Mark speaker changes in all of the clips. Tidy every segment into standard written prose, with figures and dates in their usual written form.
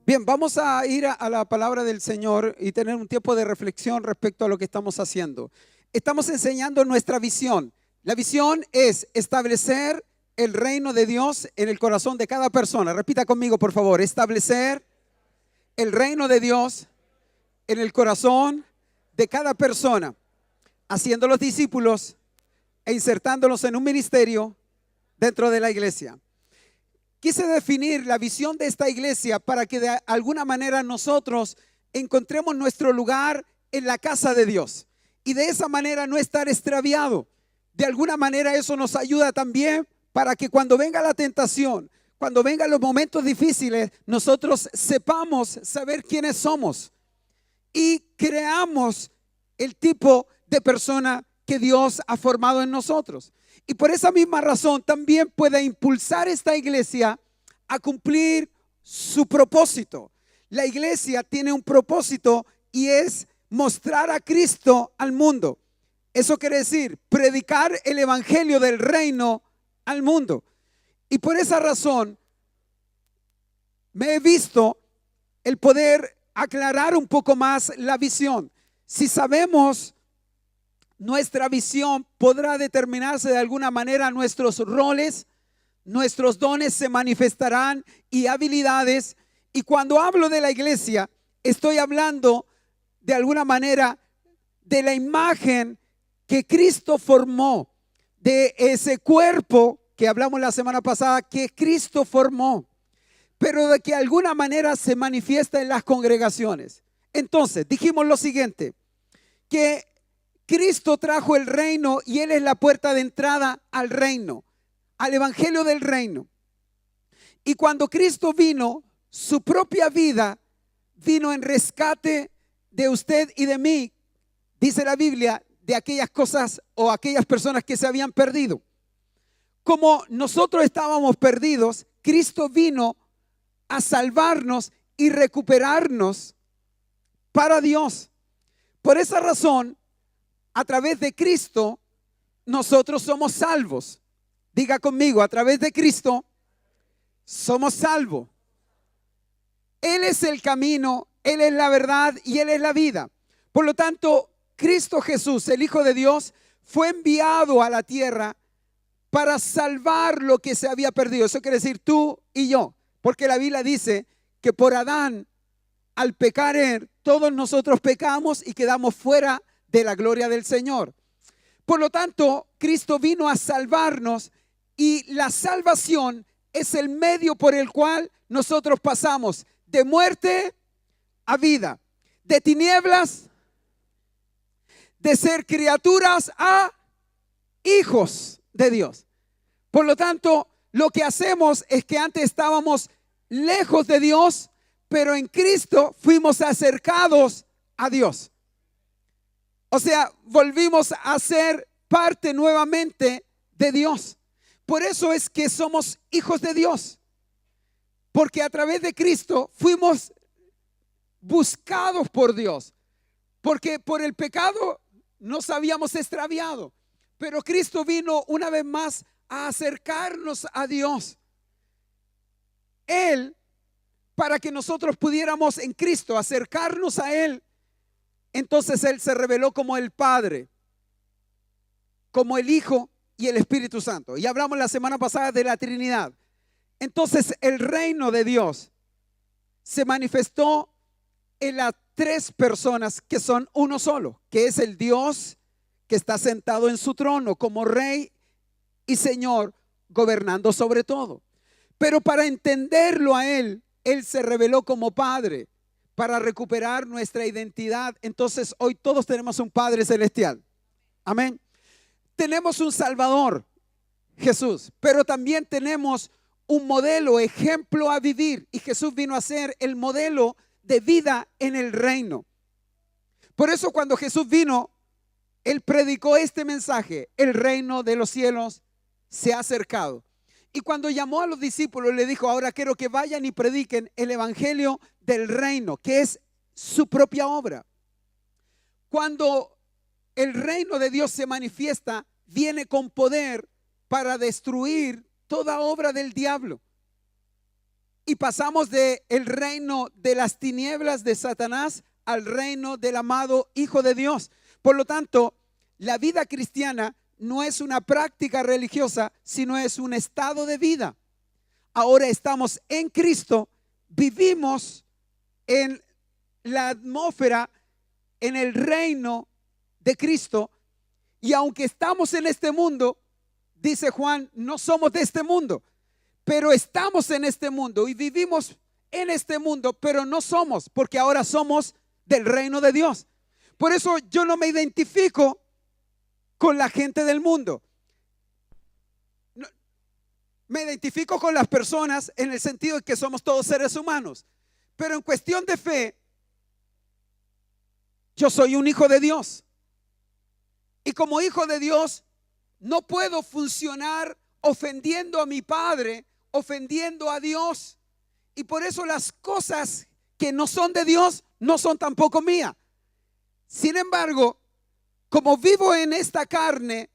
Speaker 1: Bien, vamos a ir a la palabra del Señor y tener un tiempo de reflexión respecto a lo que estamos haciendo. Estamos enseñando nuestra visión. La visión es establecer el reino de Dios en el corazón de cada persona. Repita conmigo, por favor. Establecer el reino de Dios en el corazón de cada persona, haciendo los discípulos e insertándolos en un ministerio dentro de la iglesia. Quise definir la visión de esta iglesia para que de alguna manera nosotros encontremos nuestro lugar en la casa de Dios y de esa manera no estar extraviado. De alguna manera eso nos ayuda también para que cuando venga la tentación, cuando vengan los momentos difíciles, nosotros sepamos saber quiénes somos y creamos el tipo de persona que Dios ha formado en nosotros. Y por esa misma razón también puede impulsar esta iglesia a cumplir su propósito. La iglesia tiene un propósito y es mostrar a Cristo al mundo. Eso quiere decir predicar el evangelio del reino al mundo. Y por esa razón me he visto el poder aclarar un poco más la visión. Si sabemos nuestra visión, podrá determinarse de alguna manera nuestros roles, nuestros dones se manifestarán y habilidades. Y cuando hablo de la iglesia, estoy hablando de alguna manera de la imagen que Cristo formó, de ese cuerpo que hablamos la semana pasada, que Cristo formó, pero de que de alguna manera se manifiesta en las congregaciones. Entonces, dijimos lo siguiente, que Cristo trajo el reino y Él es la puerta de entrada al reino, al evangelio del reino. Y cuando Cristo vino, su propia vida vino en rescate de usted y de mí, dice la Biblia, de aquellas cosas o aquellas personas que se habían perdido. Como nosotros estábamos perdidos, Cristo vino a salvarnos y recuperarnos para Dios. Por esa razón, a través de Cristo, nosotros somos salvos. Diga conmigo, a través de Cristo, somos salvos. Él es el camino, Él es la verdad y Él es la vida. Por lo tanto, Cristo Jesús, el Hijo de Dios, fue enviado a la tierra para salvar lo que se había perdido. Eso quiere decir tú y yo. Porque la Biblia dice que por Adán, al pecar él, todos nosotros pecamos y quedamos fuera de la gloria del Señor. Por lo tanto, Cristo vino a salvarnos y la salvación es el medio por el cual nosotros pasamos de muerte a vida, de tinieblas, de ser criaturas a hijos de Dios. Por lo tanto, lo que hacemos es que antes estábamos lejos de Dios, pero en Cristo fuimos acercados a Dios. O sea, volvimos a ser parte nuevamente de Dios. Por eso es que somos hijos de Dios. Porque a través de Cristo fuimos buscados por Dios. Porque por el pecado nos habíamos extraviado. Pero Cristo vino una vez más a acercarnos a Dios. Él, para que nosotros pudiéramos en Cristo acercarnos a Él, entonces Él se reveló como el Padre, como el Hijo y el Espíritu Santo. Y hablamos la semana pasada de la Trinidad. Entonces el reino de Dios se manifestó en las tres personas que son uno solo, que es el Dios que está sentado en su trono como Rey y Señor, gobernando sobre todo. Pero para entenderlo a Él, Él se reveló como Padre para recuperar nuestra identidad. Entonces hoy todos tenemos un Padre celestial. Amén. Tenemos un Salvador, Jesús, pero también tenemos un modelo, ejemplo a vivir. Y Jesús vino a ser el modelo de vida en el reino. Por eso cuando Jesús vino, Él predicó este mensaje: el reino de los cielos se ha acercado. Y cuando llamó a los discípulos, le dijo: ahora quiero que vayan y prediquen el evangelio del reino, que es su propia obra. Cuando el reino de Dios se manifiesta, viene con poder para destruir toda obra del diablo. y pasamos de el reino de las tinieblas de Satanás al reino del amado Hijo de Dios. Por lo tanto, la vida cristiana no es una práctica religiosa, sino es un estado de vida. Ahora estamos en Cristo, vivimos en la atmósfera, en el reino de Cristo, y aunque estamos en este mundo, dice Juan, no somos de este mundo, pero estamos en este mundo y vivimos en este mundo, pero no somos, porque ahora somos del reino de Dios. Por eso yo no me identifico con la gente del mundo. No, me identifico con las personas en el sentido de que somos todos seres humanos, pero en cuestión de fe, yo soy un hijo de Dios. Y como hijo de Dios, no puedo funcionar ofendiendo a mi Padre, ofendiendo a Dios. Y por eso las cosas que no son de Dios no son tampoco mías. Sin embargo, como vivo en esta carne,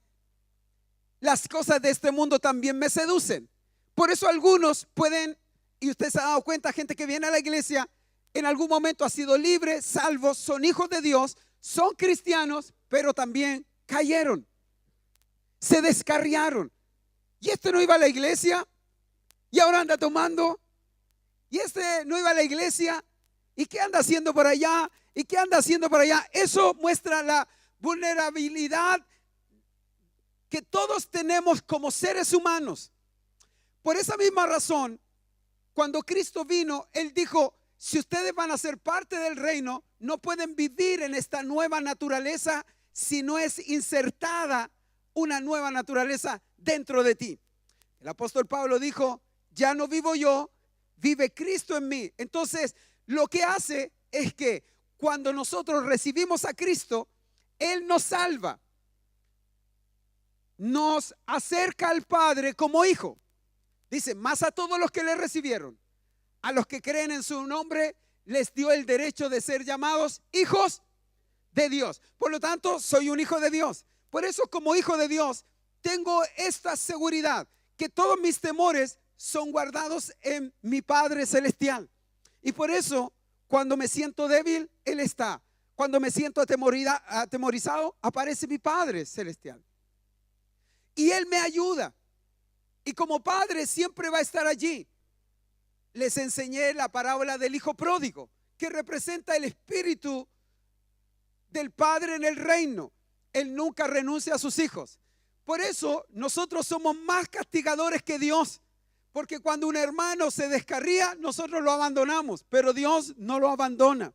Speaker 1: las cosas de este mundo también me seducen. Por eso algunos pueden, y usted se ha dado cuenta, gente que viene a la iglesia, en algún momento ha sido libre, salvo, son hijos de Dios, son cristianos, pero también cayeron, se descarriaron. Y este no iba a la iglesia y ahora anda tomando. Y este no iba a la iglesia y qué anda haciendo por allá y qué anda haciendo por allá. Eso muestra la vulnerabilidad que todos tenemos como seres humanos. Por esa misma razón, cuando Cristo vino, Él dijo: si ustedes van a ser parte del reino, no pueden vivir en esta nueva naturaleza si no es insertada una nueva naturaleza dentro de ti. El apóstol Pablo dijo: ya no vivo yo, vive Cristo en mí. Entonces, lo que hace es que cuando nosotros recibimos a Cristo, Él nos salva, nos acerca al Padre como hijo. Dice: más a todos los que le recibieron, a los que creen en su nombre, les dio el derecho de ser llamados hijos de Dios. Por lo tanto, soy un hijo de Dios. Por eso, como hijo de Dios, tengo esta seguridad que todos mis temores son guardados en mi Padre Celestial. Y por eso, cuando me siento débil, Él está. Cuando me siento atemorizado, aparece mi Padre Celestial. Y Él me ayuda. Y como Padre siempre va a estar allí. Les enseñé la parábola del hijo pródigo, que representa el espíritu del Padre en el reino. Él nunca renuncia a sus hijos. Por eso nosotros somos más castigadores que Dios, porque cuando un hermano se descarría, nosotros lo abandonamos, pero Dios no lo abandona.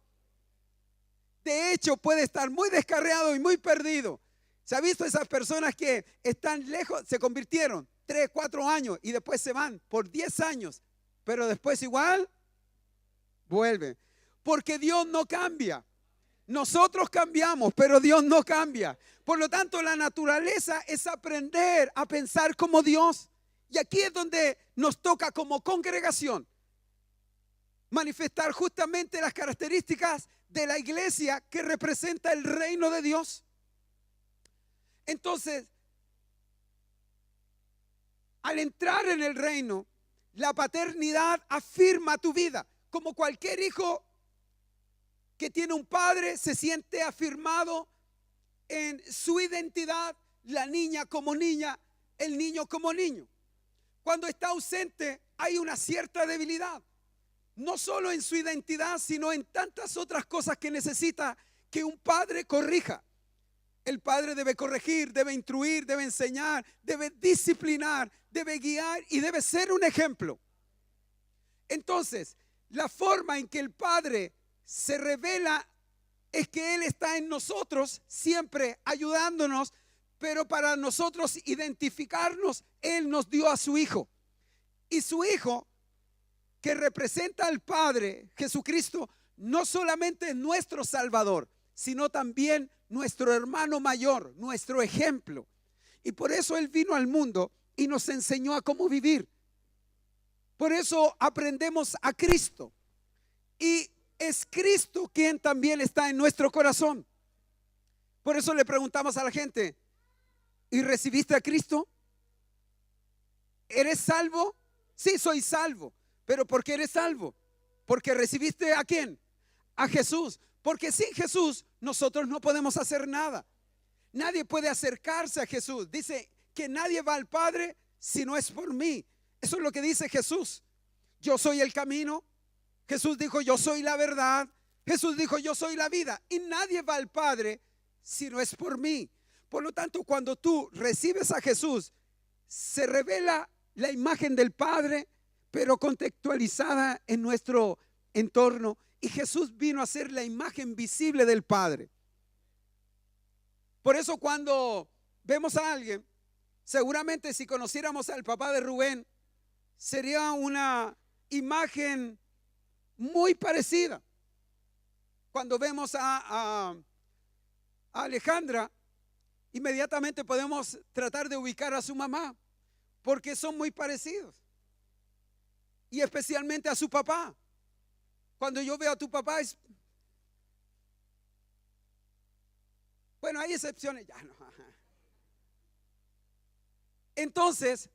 Speaker 1: De hecho, puede estar muy descarriado y muy perdido. ¿Se ha visto esas personas que están lejos, se convirtieron 3, 4 años y después se van por 10 años, pero después igual vuelven? Porque Dios no cambia. Nosotros cambiamos, pero Dios no cambia. Por lo tanto, la naturaleza es aprender a pensar como Dios. Y aquí es donde nos toca como congregación manifestar justamente las características de la iglesia que representa el reino de Dios. Entonces, al entrar en el reino, la paternidad afirma tu vida. Como cualquier hijo que tiene un padre, se siente afirmado en su identidad, la niña como niña, el niño como niño. Cuando está ausente, hay una cierta debilidad, no solo en su identidad, sino en tantas otras cosas que necesita que un padre corrija. El padre debe corregir, debe instruir, debe enseñar, debe disciplinar, debe guiar y debe ser un ejemplo. Entonces, la forma en que el padre se revela es que Él está en nosotros, siempre ayudándonos, pero para nosotros identificarnos, Él nos dio a su Hijo. Y su Hijo, que representa al Padre, Jesucristo, no solamente es nuestro Salvador, sino también nuestro hermano mayor, nuestro ejemplo. Y por eso Él vino al mundo y nos enseñó a cómo vivir. Por eso aprendemos a Cristo. Y es Cristo quien también está en nuestro corazón. Por eso le preguntamos a la gente: ¿y recibiste a Cristo? ¿Eres salvo? Sí, soy salvo. Pero ¿por qué eres salvo? Porque recibiste ¿a quién? A Jesús. Porque sin Jesús nosotros no podemos hacer nada. Nadie puede acercarse a Jesús. Dice que nadie va al Padre si no es por mí. Eso es lo que dice Jesús. Yo soy el camino. Jesús dijo, yo soy la verdad. Jesús dijo, yo soy la vida. Y nadie va al Padre si no es por mí. Por lo tanto, cuando tú recibes a Jesús, se revela la imagen del Padre, pero contextualizada en nuestro entorno. Y Jesús vino a ser la imagen visible del Padre. Por eso cuando vemos a alguien, seguramente si conociéramos al papá de Rubén, sería una imagen muy parecida. Cuando vemos a Alejandra, inmediatamente podemos tratar de ubicar a su mamá, porque son muy parecidos. Y especialmente a su papá. Cuando yo veo a tu papá, bueno, hay excepciones, ya no. Entonces,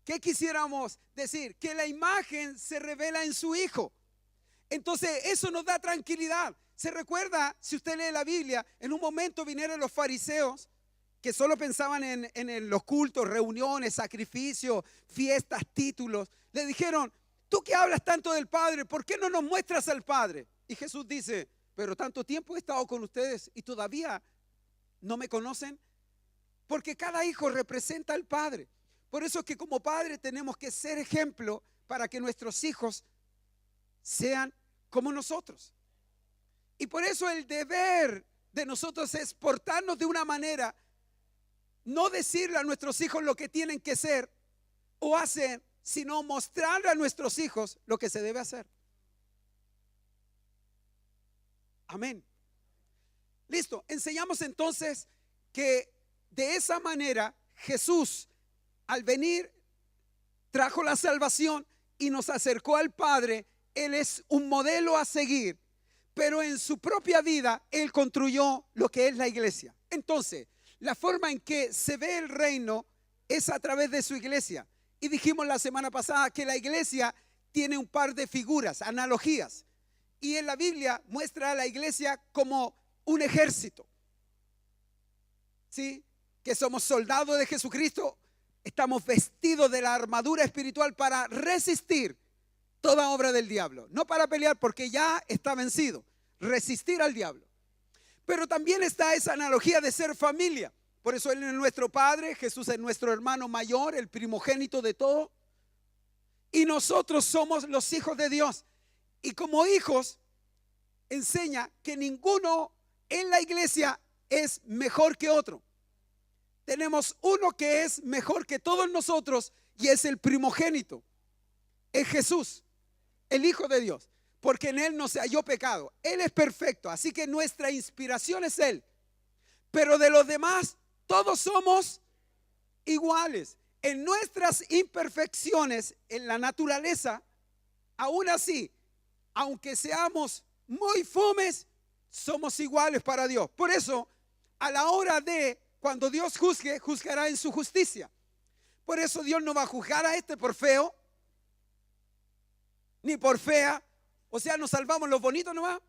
Speaker 1: ¿qué quisiéramos decir? Que la imagen se revela en su Hijo. Entonces, eso nos da tranquilidad. Se recuerda, si usted lee la Biblia, en un momento vinieron los fariseos que solo pensaban en los cultos, reuniones, sacrificios, fiestas, títulos. Le dijeron, tú que hablas tanto del Padre, ¿por qué no nos muestras al Padre? Y Jesús dice, pero tanto tiempo he estado con ustedes y todavía no me conocen. Porque cada hijo representa al Padre. Por eso es que como padre tenemos que ser ejemplo para que nuestros hijos sean como nosotros. Y por eso el deber de nosotros es portarnos de una manera, no decirle a nuestros hijos lo que tienen que ser o hacer, sino mostrarle a nuestros hijos lo que se debe hacer. Amén. Listo, enseñamos entonces que de esa manera Jesús al venir trajo la salvación y nos acercó al Padre. Él es un modelo a seguir, pero en su propia vida Él construyó lo que es la iglesia. Entonces, la forma en que se ve el reino es a través de su iglesia. Y dijimos la semana pasada que la iglesia tiene un par de figuras, analogías. Y en la Biblia muestra a la iglesia como un ejército. ¿Sí? Que somos soldados de Jesucristo, estamos vestidos de la armadura espiritual para resistir toda obra del diablo. No para pelear porque ya está vencido, resistir al diablo. Pero también está esa analogía de ser familia. Por eso Él es nuestro Padre, Jesús es nuestro hermano mayor, el primogénito de todo. Y nosotros somos los hijos de Dios. Y como hijos, enseña que ninguno en la iglesia es mejor que otro. Tenemos uno que es mejor que todos nosotros y es el primogénito. Es Jesús, el Hijo de Dios, porque en Él no se halló pecado. Él es perfecto, así que nuestra inspiración es Él. Pero de los demás, todos somos iguales. En nuestras imperfecciones, en la naturaleza, aún así, aunque seamos muy fomes, somos iguales para Dios. Por eso, a la hora de cuando Dios juzgue, juzgará en su justicia. Por eso Dios no va a juzgar a este por feo, ni por fea. O sea, nos salvamos los bonitos nomás.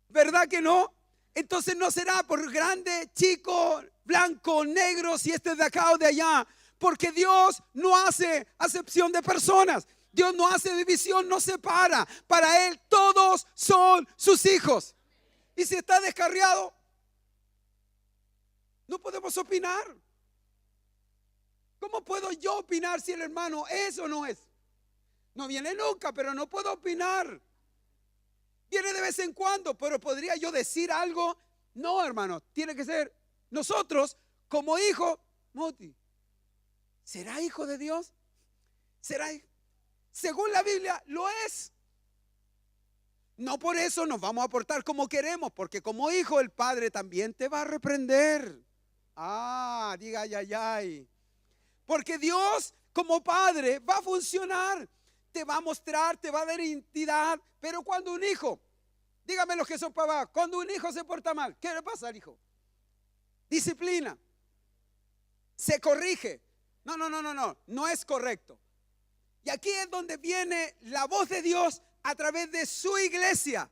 Speaker 1: ¿Verdad que no? Entonces no será por grande, chico, blanco, negro, si este es de acá o de allá. Porque Dios no hace acepción de personas. Dios no hace división, no separa. Para Él todos son sus hijos. Y si está descarriado, no podemos opinar. ¿Cómo puedo yo opinar si el hermano es o no es? No viene nunca, pero no puedo opinar. Viene de vez en cuando, pero ¿podría yo decir algo? No, hermano, tiene que ser nosotros como hijos. Moti, ¿será hijo de Dios? ¿Será? Según la Biblia, lo es. No por eso nos vamos a portar como queremos, porque como hijo el Padre también te va a reprender. Ah, diga ay, ay, ay. Porque Dios como Padre va a funcionar, te va a mostrar, te va a dar identidad. Pero cuando un hijo, dígame los que son papás, cuando un hijo se porta mal, ¿qué le pasa al hijo? Disciplina, se corrige, No, no, no, no, no, no es correcto. Y aquí es donde viene la voz de Dios a través de su iglesia.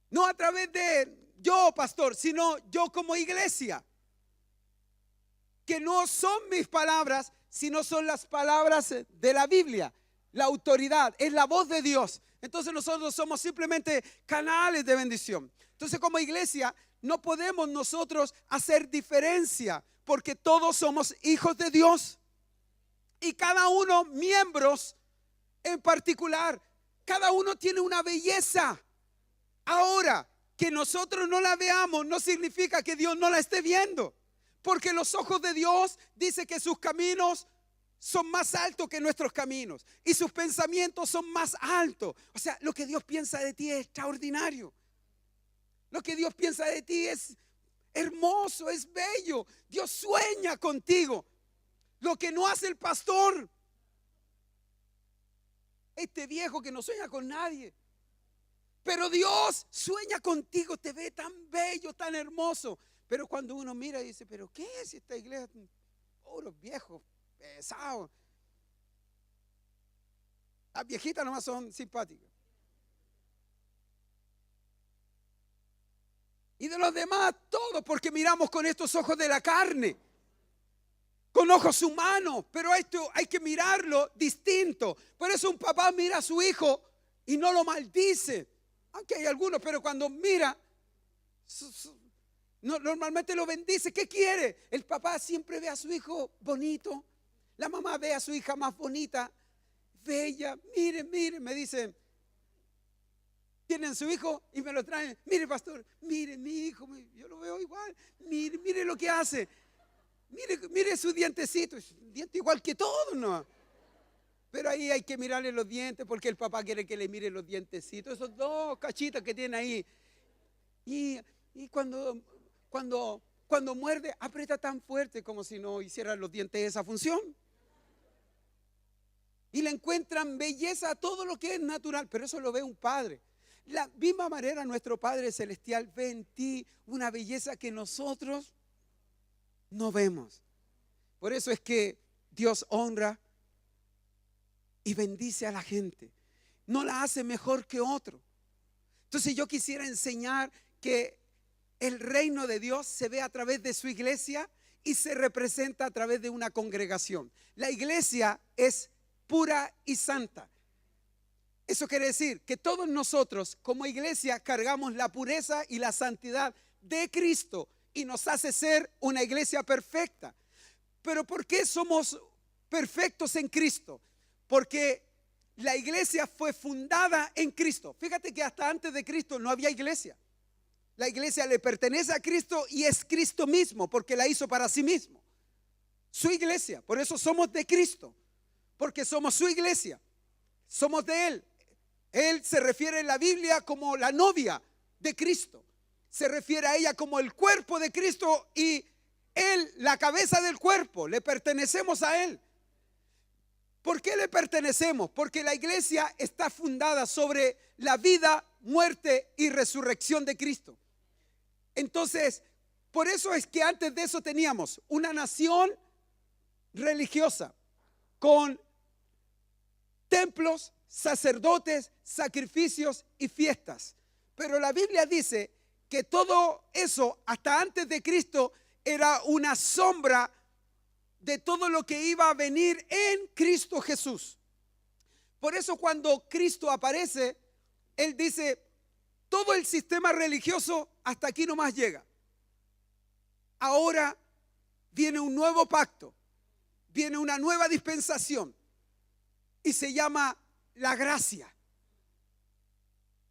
Speaker 1: No a través de yo, pastor, sino yo como iglesia. Que no son mis palabras, sino son las palabras de la Biblia. La autoridad es la voz de Dios. Entonces nosotros somos simplemente canales de bendición. Entonces como iglesia no podemos nosotros hacer diferencia, porque todos somos hijos de Dios. Y cada uno miembros en particular. Cada uno tiene una belleza. Ahora, que nosotros no la veamos no significa que Dios no la esté viendo. Porque los ojos de Dios dice que sus caminos son más altos que nuestros caminos. Y sus pensamientos son más altos. O sea, lo que Dios piensa de ti es extraordinario. Lo que Dios piensa de ti es hermoso, es bello. Dios sueña contigo. Lo que no hace el pastor, este viejo que no sueña con nadie, pero Dios sueña contigo, te ve tan bello, tan hermoso. Pero cuando uno mira y dice, pero ¿qué es esta iglesia? Oh, los viejos, pesados. Las viejitas nomás son simpáticas. Y de los demás, todos, porque miramos con estos ojos de la carne. Con ojos humanos, pero esto hay que mirarlo distinto. Por eso un papá mira a su hijo y no lo maldice. Aunque hay algunos, pero cuando mira, normalmente lo bendice. ¿Qué quiere? El papá siempre ve a su hijo bonito. La mamá ve a su hija más bonita, bella. Mire, mire, me dicen, tienen su hijo y me lo traen. Mire, pastor, mire mi hijo, yo lo veo igual. Mire, mire lo que hace. Mire su dientecito, es un diente igual que todo, ¿no? Pero ahí hay que mirarle los dientes porque el papá quiere que le mire los dientecitos, esos dos cachitos que tiene ahí. Y cuando muerde, aprieta tan fuerte como si no hiciera los dientes esa función. Y le encuentran belleza a todo lo que es natural, pero eso lo ve un padre. La misma manera nuestro Padre Celestial ve en ti una belleza que nosotros no vemos. Por eso es que Dios honra y bendice a la gente. No la hace mejor que otro. Entonces yo quisiera enseñar que el reino de Dios se ve a través de su iglesia y se representa a través de una congregación. La iglesia es pura y santa. Eso quiere decir que todos nosotros como iglesia cargamos la pureza y la santidad de Cristo. Y nos hace ser una iglesia perfecta. Pero ¿por qué somos perfectos en Cristo? Porque la iglesia fue fundada en Cristo. Fíjate que hasta antes de Cristo no había iglesia. La iglesia le pertenece a Cristo y es Cristo mismo porque la hizo para sí mismo. Su iglesia, por eso somos de Cristo. Porque somos su iglesia. Somos de Él. Él se refiere en la Biblia como la novia de Cristo. Se refiere a ella como el cuerpo de Cristo y Él, la cabeza del cuerpo. Le pertenecemos a Él. ¿Por qué le pertenecemos? Porque la iglesia está fundada sobre la vida, muerte y resurrección de Cristo. Entonces, por eso es que antes de eso teníamos una nación religiosa con templos, sacerdotes, sacrificios y fiestas. Pero la Biblia dice que todo eso hasta antes de Cristo era una sombra de todo lo que iba a venir en Cristo Jesús. Por eso cuando Cristo aparece, Él dice, todo el sistema religioso hasta aquí nomás llega. Ahora viene un nuevo pacto, viene una nueva dispensación y se llama la gracia.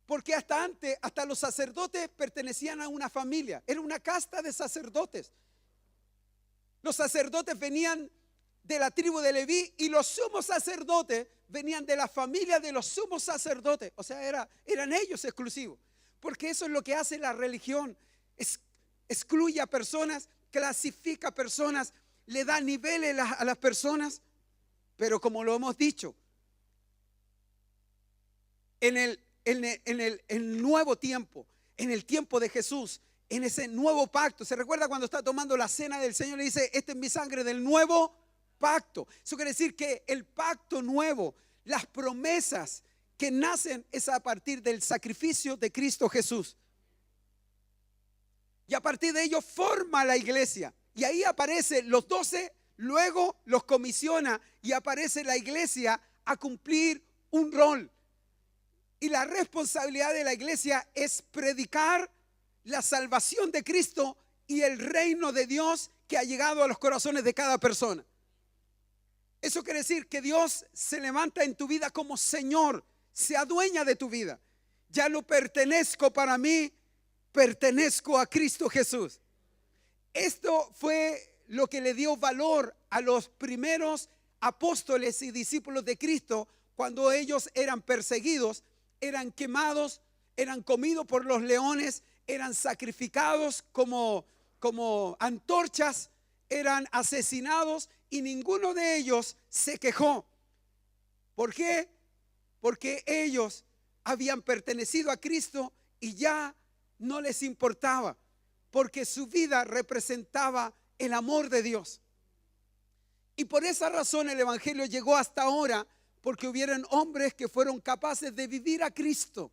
Speaker 1: Porque hasta antes, hasta los sacerdotes pertenecían a una familia. Era una casta de sacerdotes. Los sacerdotes venían de la tribu de Leví y los sumos sacerdotes venían de la familia de los sumos sacerdotes. O sea, eran ellos exclusivos. Porque eso es lo que hace la religión. Excluye a personas, clasifica a personas, le da niveles a las personas. Pero como lo hemos dicho, en el nuevo tiempo, en el tiempo de Jesús, en ese nuevo pacto. ¿Se recuerda cuando está tomando la cena del Señor y dice, esta es mi sangre del nuevo pacto. Eso quiere decir que el pacto nuevo, las promesas que nacen es a partir del sacrificio de Cristo Jesús. Y a partir de ello forma la iglesia. Y ahí aparecen los 12, luego los comisiona y aparece la iglesia a cumplir un rol. Y la responsabilidad de la iglesia es predicar la salvación de Cristo y el reino de Dios que ha llegado a los corazones de cada persona. Eso quiere decir que Dios se levanta en tu vida como Señor, se adueña de tu vida. Ya no pertenezco para mí, pertenezco a Cristo Jesús. Esto fue lo que le dio valor a los primeros apóstoles y discípulos de Cristo cuando ellos eran perseguidos, eran quemados, eran comidos por los leones, eran sacrificados como antorchas, eran asesinados y ninguno de ellos se quejó. ¿Por qué? Porque ellos habían pertenecido a Cristo y ya no les importaba, porque su vida representaba el amor de Dios. Y por esa razón el evangelio llegó hasta ahora, porque hubieron hombres que fueron capaces de vivir a Cristo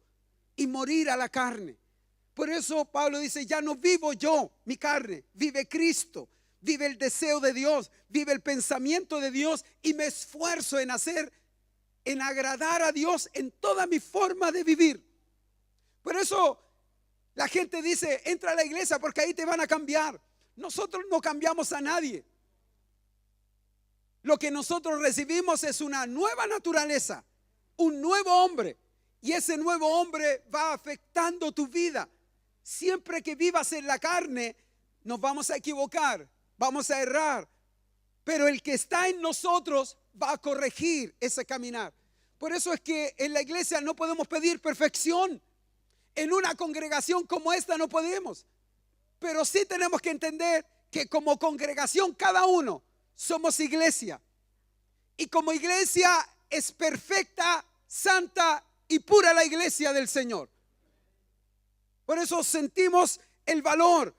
Speaker 1: y morir a la carne. Por eso Pablo dice, ya no vivo yo, mi carne, vive Cristo, vive el deseo de Dios, vive el pensamiento de Dios y me esfuerzo en agradar a Dios en toda mi forma de vivir. Por eso la gente dice, entra a la iglesia porque ahí te van a cambiar. Nosotros no cambiamos a nadie. Lo que nosotros recibimos es una nueva naturaleza, un nuevo hombre. Y ese nuevo hombre va afectando tu vida. Siempre que vivas en la carne, nos vamos a equivocar, vamos a errar. Pero el que está en nosotros va a corregir ese caminar. Por eso es que en la iglesia no podemos pedir perfección. En una congregación como esta no podemos. Pero sí tenemos que entender que como congregación cada uno somos iglesia. Y como iglesia es perfecta, santa y pura la iglesia del Señor. Por eso sentimos el valor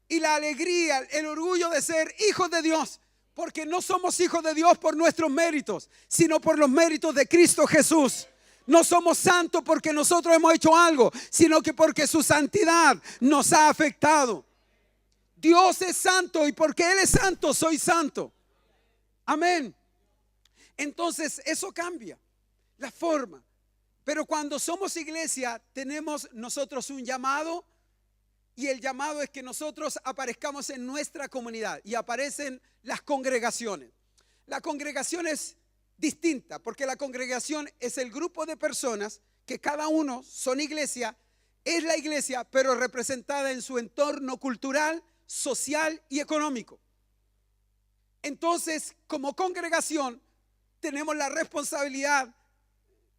Speaker 1: y la alegría, el orgullo de ser hijos de Dios. Porque no somos hijos de Dios por nuestros méritos, sino por los méritos de Cristo Jesús. No somos santos porque nosotros hemos hecho algo, sino que porque su santidad nos ha afectado. Dios es santo y porque Él es santo, soy santo. Amén. Entonces eso cambia la forma. Pero cuando somos iglesia tenemos nosotros un llamado, y el llamado es que nosotros aparezcamos en nuestra comunidad y aparecen las congregaciones. La congregación es distinta porque la congregación es el grupo de personas que cada uno son iglesia, es la iglesia pero representada en su entorno cultural, social y económico. Entonces, como congregación tenemos la responsabilidad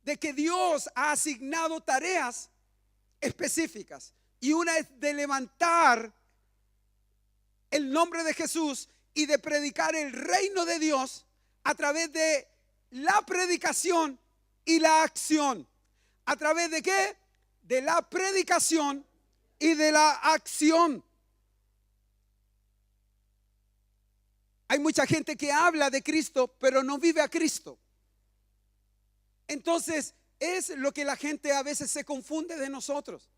Speaker 1: de que Dios ha asignado tareas específicas. Y una es de levantar el nombre de Jesús y de predicar el reino de Dios a través de la predicación y la acción. ¿A través de qué? De la predicación y de la acción. Hay mucha gente que habla de Cristo, pero no vive a Cristo. Entonces, es lo que la gente a veces se confunde de nosotros.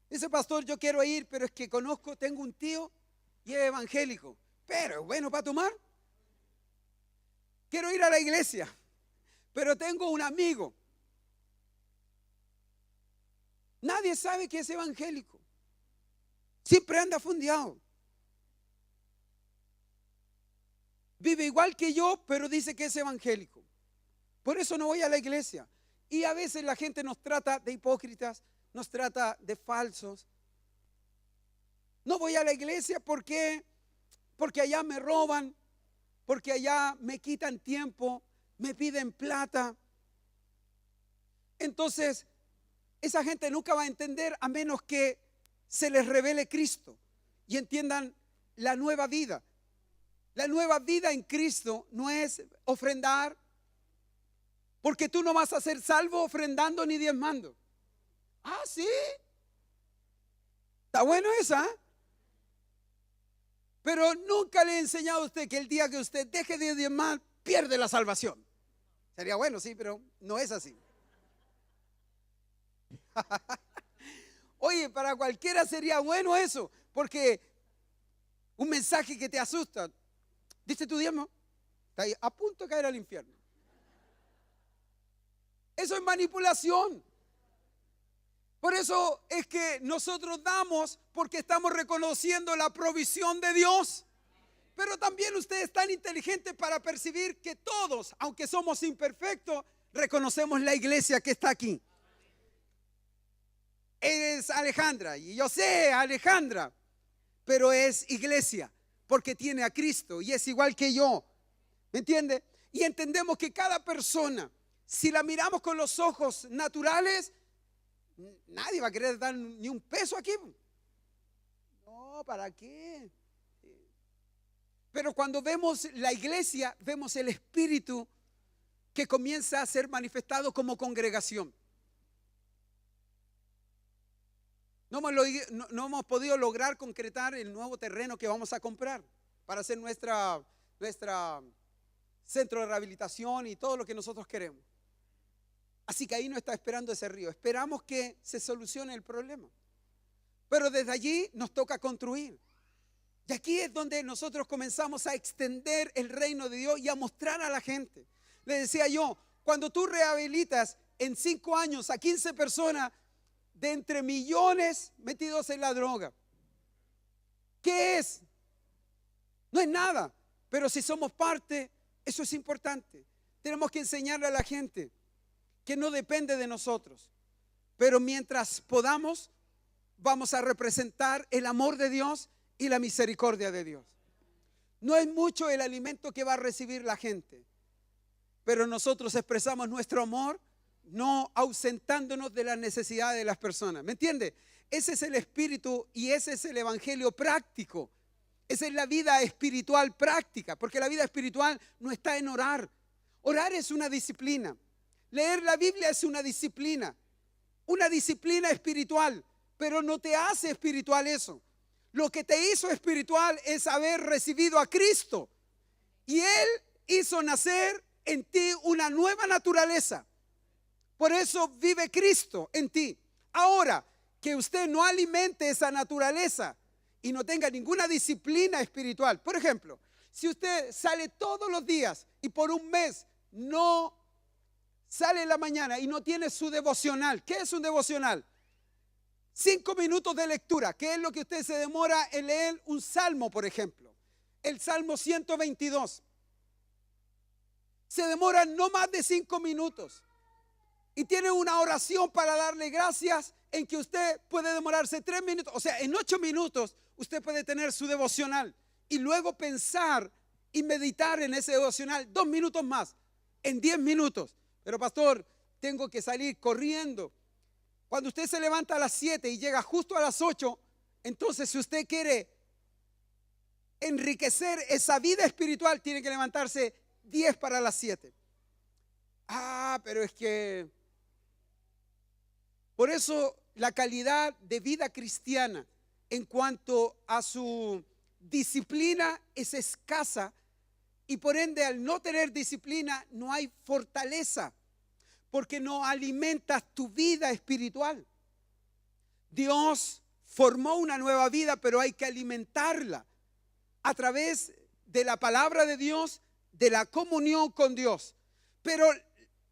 Speaker 1: Dice, pastor, yo quiero ir, pero es que tengo un tío y es evangélico, pero es bueno para tomar. Quiero ir a la iglesia, pero tengo un amigo. Nadie sabe que es evangélico. Siempre anda fundeado. Vive igual que yo, pero dice que es evangélico. Por eso no voy a la iglesia. Y a veces la gente nos trata de hipócritas, nos trata de falsos. No voy a la iglesia porque allá me roban, porque allá me quitan tiempo, me piden plata. Entonces, esa gente nunca va a entender a menos que se les revele Cristo y entiendan la nueva vida. La nueva vida en Cristo no es ofrendar, porque tú no vas a ser salvo ofrendando ni diezmando. Ah, sí. Está bueno esa. Pero nunca le he enseñado a usted que el día que usted deje de diezmar, pierde la salvación. Sería bueno, sí, pero no es así. Oye, para cualquiera sería bueno eso, porque un mensaje que te asusta. ¿Diste tu diezmo? Está ahí a punto de caer al infierno. Eso es manipulación. Por eso es que nosotros damos, porque estamos reconociendo la provisión de Dios. Pero también usted es tan inteligente para percibir que todos, aunque somos imperfectos, reconocemos la iglesia que está aquí. Es Alejandra, y yo sé Alejandra, pero es iglesia, porque tiene a Cristo y es igual que yo. ¿Me entiende? Y entendemos que cada persona, si la miramos con los ojos naturales, nadie va a querer dar ni un peso aquí. No, ¿para qué? Pero cuando vemos la iglesia, vemos el espíritu que comienza a ser manifestado como congregación. No hemos podido lograr concretar el nuevo terreno que vamos a comprar para hacer nuestra centro de rehabilitación y todo lo que nosotros queremos. Así que ahí no está esperando ese río. Esperamos que se solucione el problema. Pero desde allí nos toca construir. Y aquí es donde nosotros comenzamos a extender el reino de Dios y a mostrar a la gente. Le decía yo, cuando tú rehabilitas en 5 años a 15 personas de entre millones metidos en la droga, ¿qué es? No es nada, pero si somos parte, eso es importante. Tenemos que enseñarle a la gente que no depende de nosotros, pero mientras podamos, vamos a representar el amor de Dios y la misericordia de Dios. No es mucho el alimento que va a recibir la gente, pero nosotros expresamos nuestro amor no ausentándonos de las necesidades de las personas. ¿Me entiende? Ese es el espíritu y ese es el evangelio práctico. Esa es la vida espiritual práctica, porque la vida espiritual no está en orar. Orar es una disciplina. Leer la Biblia es una disciplina espiritual, pero no te hace espiritual eso. Lo que te hizo espiritual es haber recibido a Cristo y Él hizo nacer en ti una nueva naturaleza. Por eso vive Cristo en ti. Ahora, que usted no alimente esa naturaleza y no tenga ninguna disciplina espiritual. Por ejemplo, si usted sale todos los días y por un mes no sale en la mañana y no tiene su devocional. ¿Qué es un devocional? 5 minutos de lectura. ¿Qué es lo que usted se demora en leer un salmo, por ejemplo? El Salmo 122. Se demora no más de 5 minutos. Y tiene una oración para darle gracias en que usted puede demorarse 3 minutos. O sea, en 8 minutos usted puede tener su devocional. Y luego pensar y meditar en ese devocional 2 minutos más. En 10 minutos. Pero pastor, tengo que salir corriendo. Cuando usted se levanta a las 7 y llega justo a las 8, entonces si usted quiere enriquecer esa vida espiritual, tiene que levantarse 10 para las 7. Pero es que... Por eso la calidad de vida cristiana en cuanto a su disciplina es escasa y por ende al no tener disciplina no hay fortaleza porque no alimentas tu vida espiritual. Dios formó una nueva vida, pero hay que alimentarla a través de la palabra de Dios, de la comunión con Dios. Pero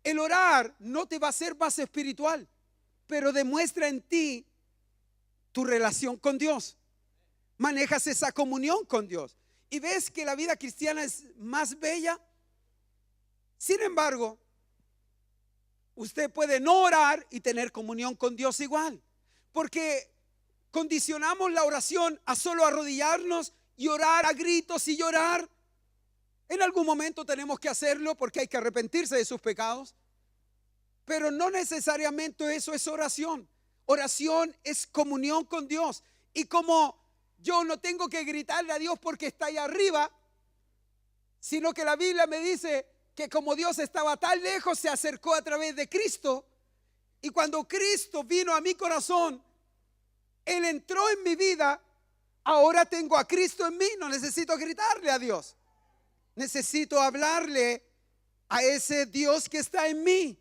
Speaker 1: el orar no te va a hacer más espiritual, pero demuestra en ti tu relación con Dios. Manejas esa comunión con Dios y ves que la vida cristiana es más bella. Sin embargo, usted puede no orar y tener comunión con Dios igual, porque condicionamos la oración a solo arrodillarnos y orar a gritos y llorar. En algún momento tenemos que hacerlo porque hay que arrepentirse de sus pecados. Pero no necesariamente eso es oración. Oración es comunión con Dios. Y como yo no tengo que gritarle a Dios porque está ahí arriba, sino que la Biblia me dice que como Dios estaba tan lejos, se acercó a través de Cristo. Y cuando Cristo vino a mi corazón, Él entró en mi vida. Ahora tengo a Cristo en mí. No necesito gritarle a Dios. Necesito hablarle a ese Dios que está en mí.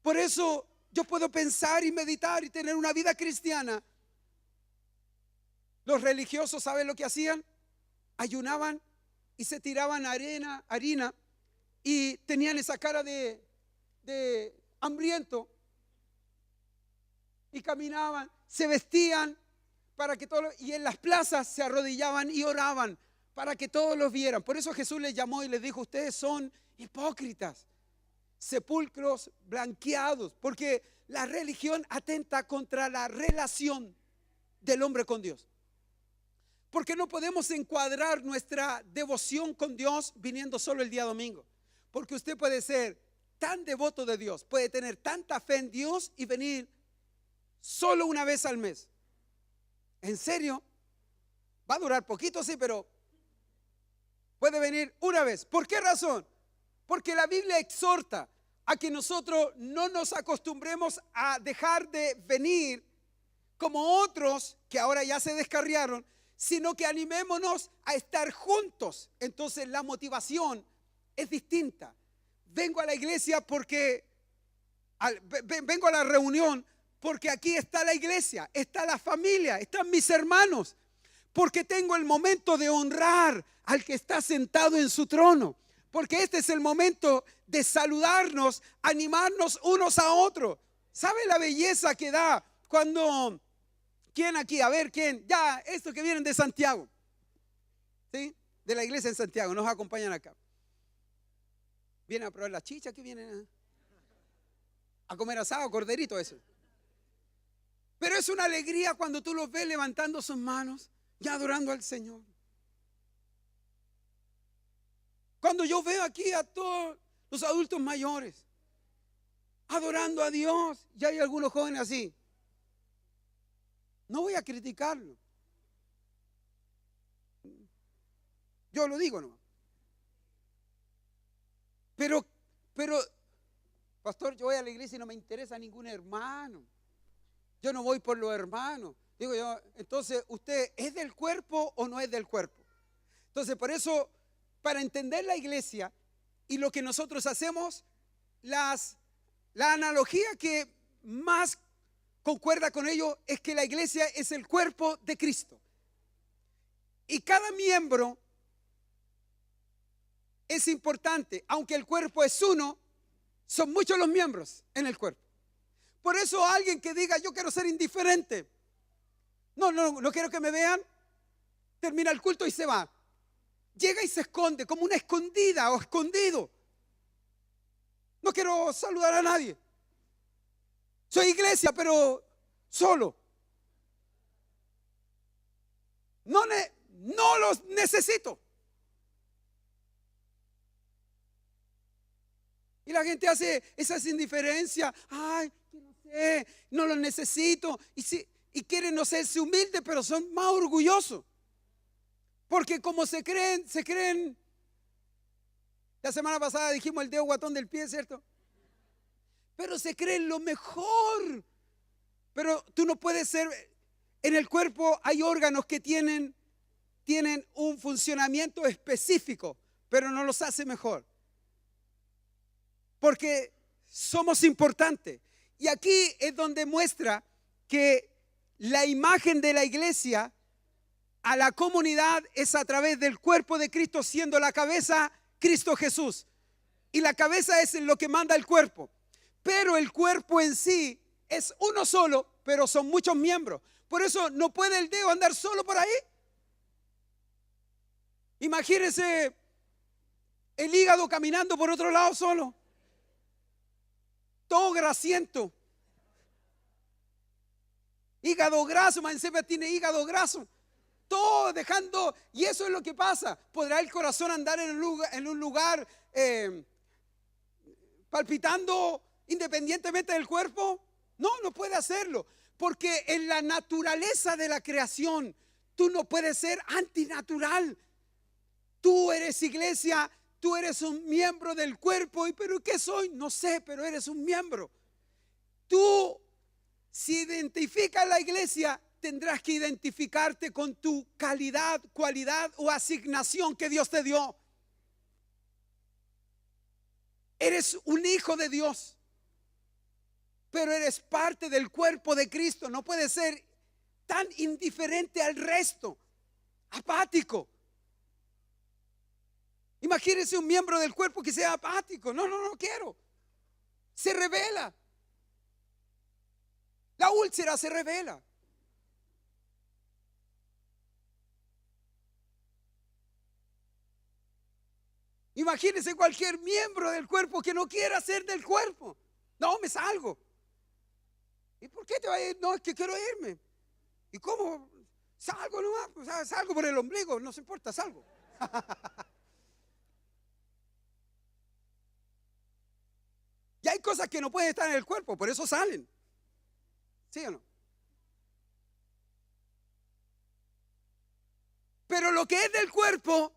Speaker 1: Por eso yo puedo pensar y meditar y tener una vida cristiana. Los religiosos, ¿saben lo que hacían? Ayunaban y se tiraban harina y tenían esa cara de hambriento y caminaban, se vestían para que todos, y en las plazas se arrodillaban y oraban para que todos los vieran. Por eso Jesús les llamó y les dijo: ustedes son hipócritas, sepulcros blanqueados, porque la religión atenta contra la relación del hombre con Dios. Porque no podemos encuadrar nuestra devoción con Dios viniendo solo el día domingo. Porque usted puede ser tan devoto de Dios, puede tener tanta fe en Dios y venir solo una vez al mes. ¿En serio? Va a durar poquito, sí, pero puede venir una vez. ¿Por qué razón? Porque la Biblia exhorta a que nosotros no nos acostumbremos a dejar de venir como otros que ahora ya se descarriaron, sino que animémonos a estar juntos. Entonces la motivación es distinta. Vengo a la iglesia porque vengo a la reunión porque aquí está la iglesia, está la familia, están mis hermanos, porque tengo el momento de honrar al que está sentado en su trono, porque este es el momento de saludarnos, animarnos unos a otros. ¿Sabe la belleza que da cuando... ¿Quién aquí? A ver, ¿quién? Ya, estos que vienen de Santiago, ¿sí? De la iglesia en Santiago, nos acompañan acá. Vienen a probar la chicha, que vienen a comer asado, corderito, eso. Pero es una alegría cuando tú los ves levantando sus manos y adorando al Señor. Cuando yo veo aquí a todos los adultos mayores adorando a Dios, y hay algunos jóvenes así, no voy a criticarlo. Yo lo digo, ¿no? Pero, pastor, yo voy a la iglesia y no me interesa ningún hermano. Yo no voy por los hermanos. Digo yo, entonces, ¿usted es del cuerpo o no es del cuerpo? Entonces, por eso, para entender la iglesia y lo que nosotros hacemos, la analogía que más concuerda con ello es que la iglesia es el cuerpo de Cristo. Y cada miembro es importante. Aunque el cuerpo es uno, son muchos los miembros en el cuerpo. Por eso alguien que diga: yo quiero ser indiferente, no quiero que me vean, termina el culto y se va. Llega y se esconde como una escondida o escondido. No quiero saludar a nadie. Soy iglesia, pero solo. No los necesito. Y la gente hace esa indiferencia. Ay, no sé, no los necesito. Y quieren no serse humildes, pero son más orgullosos. Porque como se creen. La semana pasada dijimos el dedo guatón del pie, ¿cierto? Pero se creen lo mejor. Pero tú no puedes ser. En el cuerpo hay órganos que tienen un funcionamiento específico, pero no los hace mejor. Porque somos importantes. Y aquí es donde muestra que la imagen de la iglesia a la comunidad es a través del cuerpo de Cristo, siendo la cabeza Cristo Jesús. Y la cabeza es lo que manda el cuerpo. Pero el cuerpo en sí es uno solo, pero son muchos miembros. Por eso no puede el dedo andar solo por ahí. Imagínense el hígado caminando por otro lado solo. Todo grasiento. Hígado graso, más encima tiene hígado graso. Todo dejando, y eso es lo que pasa. ¿Podrá el corazón andar en un lugar palpitando independientemente del cuerpo? No puede hacerlo. Porque en la naturaleza de la creación, tú no puedes ser antinatural. Tú eres iglesia, tú eres un miembro del cuerpo. ¿Pero qué soy? No sé, pero eres un miembro. Tú, si identificas la iglesia, tendrás que identificarte con tu calidad, cualidad o asignación que Dios te dio. Eres un hijo de Dios, pero eres parte del cuerpo de Cristo. No puedes ser tan indiferente al resto, apático. Imagínense un miembro del cuerpo que sea apático. No quiero. Se revela. La úlcera se revela. Imagínense cualquier miembro del cuerpo que no quiera ser del cuerpo. No, me salgo. ¿Y por qué te vas a ir? No, es que quiero irme. ¿Y cómo? Salgo nomás, o sea, salgo por el ombligo, no se importa, salgo. Y hay cosas que no pueden estar en el cuerpo, por eso salen. ¿Sí o no? Pero lo que es del cuerpo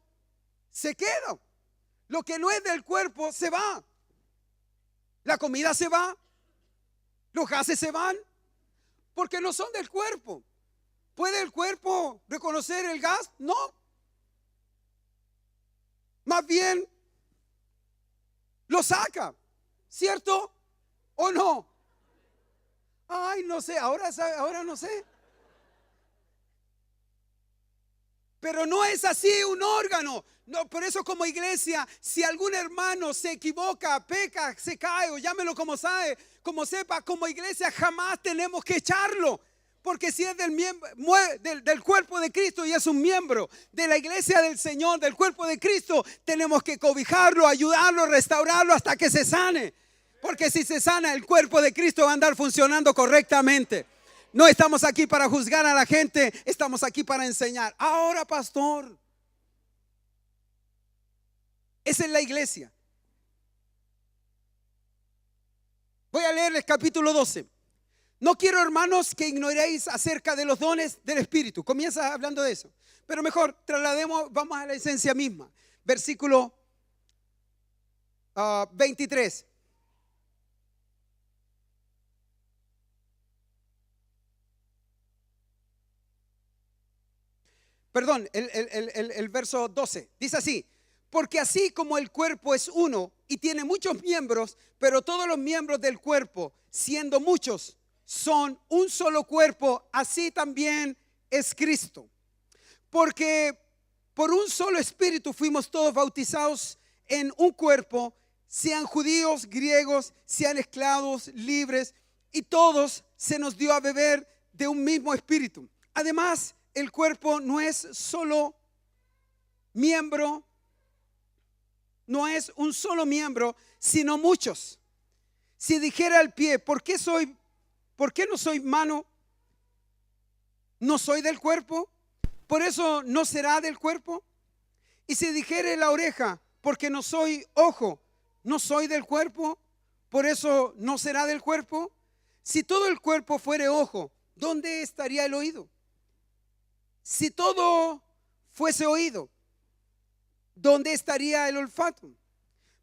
Speaker 1: se queda. Lo que no es del cuerpo se va. La comida se va. Los gases se van. Porque no son del cuerpo. ¿Puede el cuerpo reconocer el gas? No. Más bien lo saca. ¿Cierto o no? Ay, no sé, ahora no sé. Pero no es así un órgano. No, por eso como iglesia, si algún hermano se equivoca, peca, se cae o llámelo como sabe, como sepa, como iglesia jamás tenemos que echarlo. Porque si es del cuerpo de Cristo y es un miembro de la iglesia del Señor, del cuerpo de Cristo, tenemos que cobijarlo, ayudarlo, restaurarlo hasta que se sane. Porque si se sana, el cuerpo de Cristo va a andar funcionando correctamente. No estamos aquí para juzgar a la gente, estamos aquí para enseñar. Ahora, pastor, esa es la iglesia. Voy a leer el capítulo 12. No quiero, hermanos, que ignoréis acerca de los dones del Espíritu. Comienza hablando de eso. Pero mejor, traslademos, vamos a la esencia misma. Versículo 23. Perdón, el verso 12. Dice así: porque así como el cuerpo es uno y tiene muchos miembros, pero todos los miembros del cuerpo, siendo muchos, son un solo cuerpo, así también es Cristo. Porque por un solo espíritu fuimos todos bautizados en un cuerpo, sean judíos, griegos, sean esclavos, libres, y todos se nos dio a beber de un mismo espíritu. Además, el cuerpo no es solo miembro, no es un solo miembro, sino muchos. Si dijera el pie, ¿por qué no soy mano? ¿No soy del cuerpo? ¿Por eso no será del cuerpo? Y si dijere la oreja, porque no soy ojo, ¿no soy del cuerpo? ¿Por eso no será del cuerpo? Si todo el cuerpo fuere ojo, ¿dónde estaría el oído? Si todo fuese oído, ¿dónde estaría el olfato?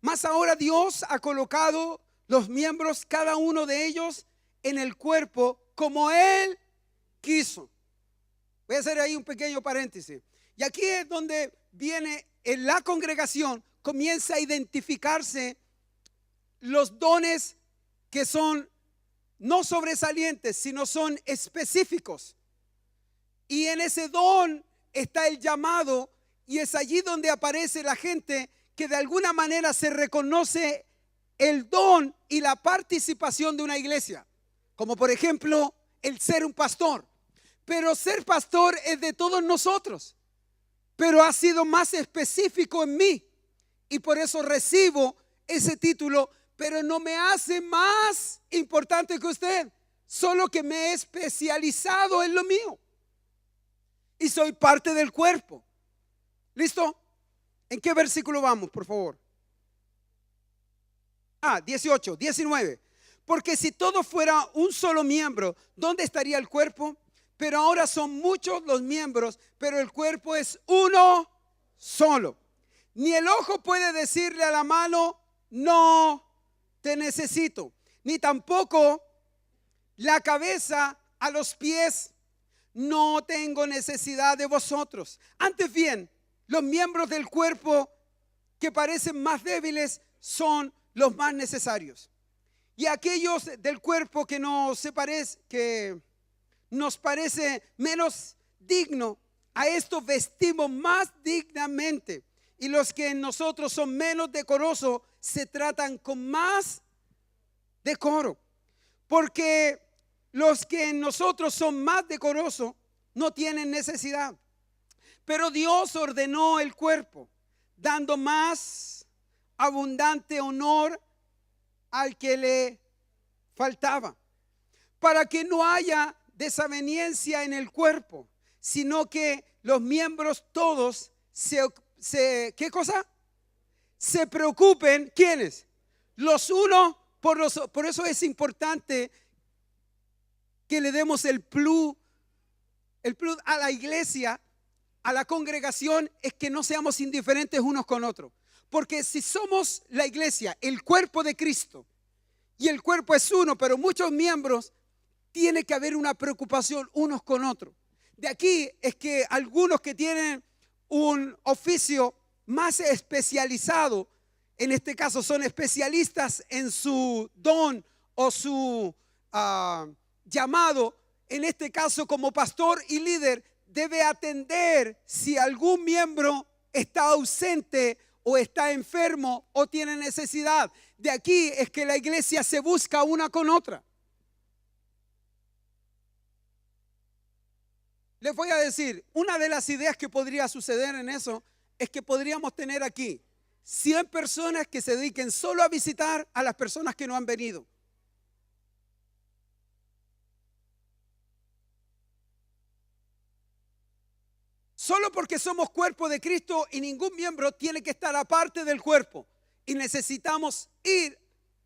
Speaker 1: Mas ahora Dios ha colocado los miembros, cada uno de ellos, en el cuerpo como Él quiso. Voy a hacer ahí un pequeño paréntesis. Y aquí es donde viene en la congregación, comienza a identificarse los dones que son no sobresalientes, sino son específicos. Y en ese don está el llamado, y es allí donde aparece la gente que de alguna manera se reconoce el don y la participación de una iglesia. Como por ejemplo, el ser un pastor. Pero ser pastor es de todos nosotros. Pero ha sido más específico en mí. Y por eso recibo ese título, pero no me hace más importante que usted. Solo que me he especializado en lo mío. Y soy parte del cuerpo. ¿Listo? ¿En qué versículo vamos, por favor? 18, 19. Porque si todo fuera un solo miembro, ¿dónde estaría el cuerpo? Pero ahora son muchos los miembros, pero el cuerpo es uno solo. Ni el ojo puede decirle a la mano, no te necesito. Ni tampoco la cabeza a los pies, no tengo necesidad de vosotros. Antes bien, los miembros del cuerpo que parecen más débiles son los más necesarios. Y aquellos del cuerpo que nos parece menos digno, a esto vestimos más dignamente. Y los que en nosotros son menos decorosos se tratan con más decoro. Porque los que en nosotros son más decorosos no tienen necesidad. Pero Dios ordenó el cuerpo, dando más abundante honor al que le faltaba, para que no haya desaveniencia en el cuerpo, sino que los miembros todos ¿qué cosa? Se preocupen, ¿quiénes? Los unos por los otros. Por eso es importante que le demos el plus a la iglesia, a la congregación, es que no seamos indiferentes unos con otros. Porque si somos la iglesia, el cuerpo de Cristo, y el cuerpo es uno, pero muchos miembros, tiene que haber una preocupación unos con otros. De aquí es que algunos que tienen un oficio más especializado, en este caso son especialistas en su don o su llamado, en este caso como pastor y líder, debe atender si algún miembro está ausente o está enfermo o tiene necesidad. De aquí es que la iglesia se busca una con otra. Les voy a decir, una de las ideas que podría suceder en eso es que podríamos tener aquí 100 personas que se dediquen solo a visitar a las personas que no han venido. Solo porque somos cuerpo de Cristo y ningún miembro tiene que estar aparte del cuerpo. Y necesitamos ir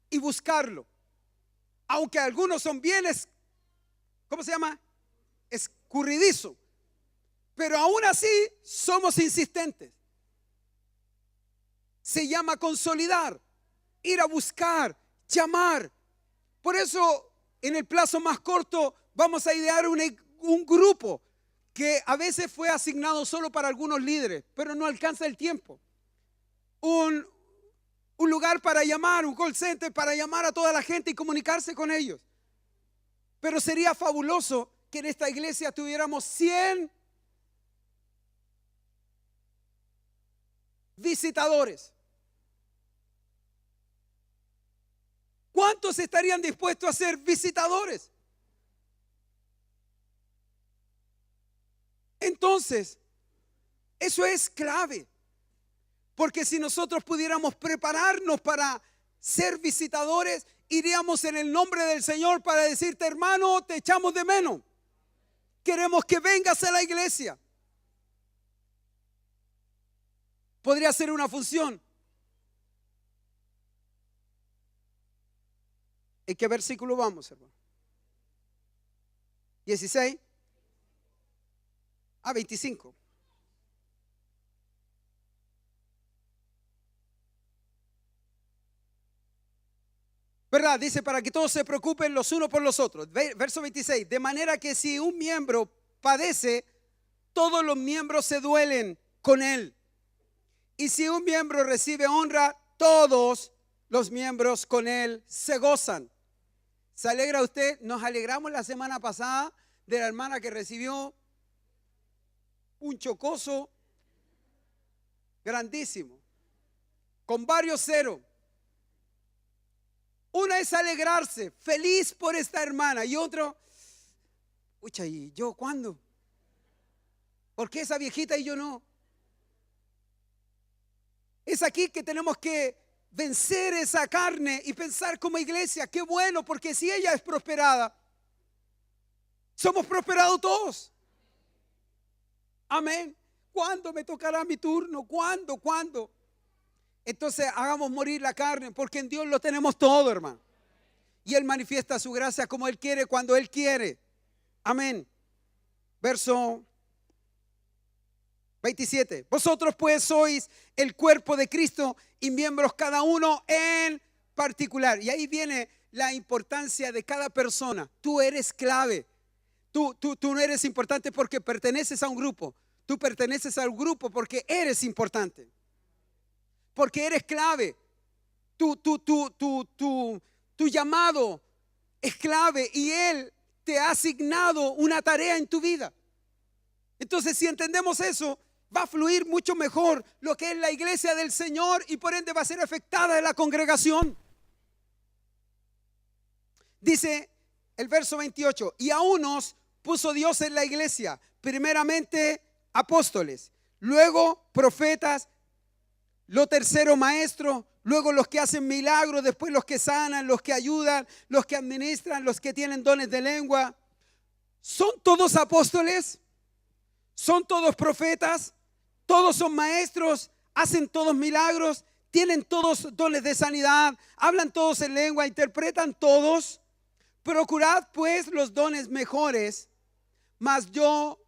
Speaker 1: y buscarlo. Aunque algunos son bienes, ¿cómo se llama? Escurridizo. Pero aún así somos insistentes. Se llama consolidar, ir a buscar, llamar. Por eso en el plazo más corto vamos a idear un grupo que a veces fue asignado solo para algunos líderes, pero no alcanza el tiempo. Un lugar para llamar, un call center para llamar a toda la gente y comunicarse con ellos. Pero sería fabuloso que en esta iglesia tuviéramos 100 visitadores. ¿Cuántos estarían dispuestos a ser visitadores? Entonces, eso es clave. Porque si nosotros pudiéramos prepararnos para ser visitadores, iríamos en el nombre del Señor para decirte, hermano, te echamos de menos. Queremos que vengas a la iglesia. Podría ser una función. ¿En qué versículo vamos, hermano? 16 a 25. ¿Verdad? Dice, para que todos se preocupen los unos por los otros. Verso 26. De manera que si un miembro padece, todos los miembros se duelen con él. Y si un miembro recibe honra, todos los miembros con él se gozan. ¿Se alegra usted? Nos alegramos la semana pasada de la hermana que recibió un chocoso grandísimo, con varios ceros. Una es alegrarse, feliz por esta hermana, y otro, pucha, ¿y yo cuándo? ¿Por qué esa viejita y yo no? Es aquí que tenemos que vencer esa carne y pensar como iglesia, qué bueno, porque si ella es prosperada, somos prosperados todos. Amén. ¿Cuándo me tocará mi turno? ¿Cuándo? Entonces hagamos morir la carne, porque en Dios lo tenemos todo, hermano. Y Él manifiesta su gracia como Él quiere, cuando Él quiere. Amén. Verso 27. Vosotros pues sois el cuerpo de Cristo y miembros cada uno en particular. Y ahí viene la importancia de cada persona. Tú eres clave. Tú no eres importante porque perteneces a un grupo. Tú perteneces al grupo porque eres importante. Porque eres clave. tu llamado es clave y Él te ha asignado una tarea en tu vida. Entonces, si entendemos eso, va a fluir mucho mejor lo que es la iglesia del Señor y por ende va a ser afectada en la congregación. Dice el verso 28, y a unos puso Dios en la iglesia, primeramente apóstoles, luego profetas, lo tercero maestros, luego los que hacen milagros, después los que sanan, los que ayudan, los que administran, los que tienen dones de lengua. ¿Son todos apóstoles? ¿Son todos profetas? ¿Todos son maestros? ¿Hacen todos milagros? ¿Tienen todos dones de sanidad? ¿Hablan todos en lengua? ¿Interpretan todos? Procurad pues los dones mejores, mas yo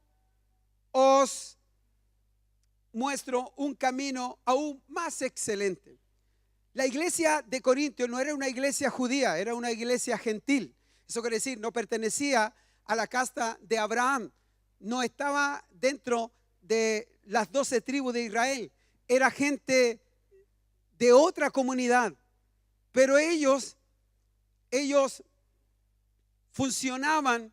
Speaker 1: os muestro un camino aún más excelente. La iglesia de Corintio no era una iglesia judía, era una iglesia gentil. Eso quiere decir, no pertenecía a la casta de Abraham, no estaba dentro de las 12 tribus de Israel, era gente de otra comunidad, pero ellos funcionaban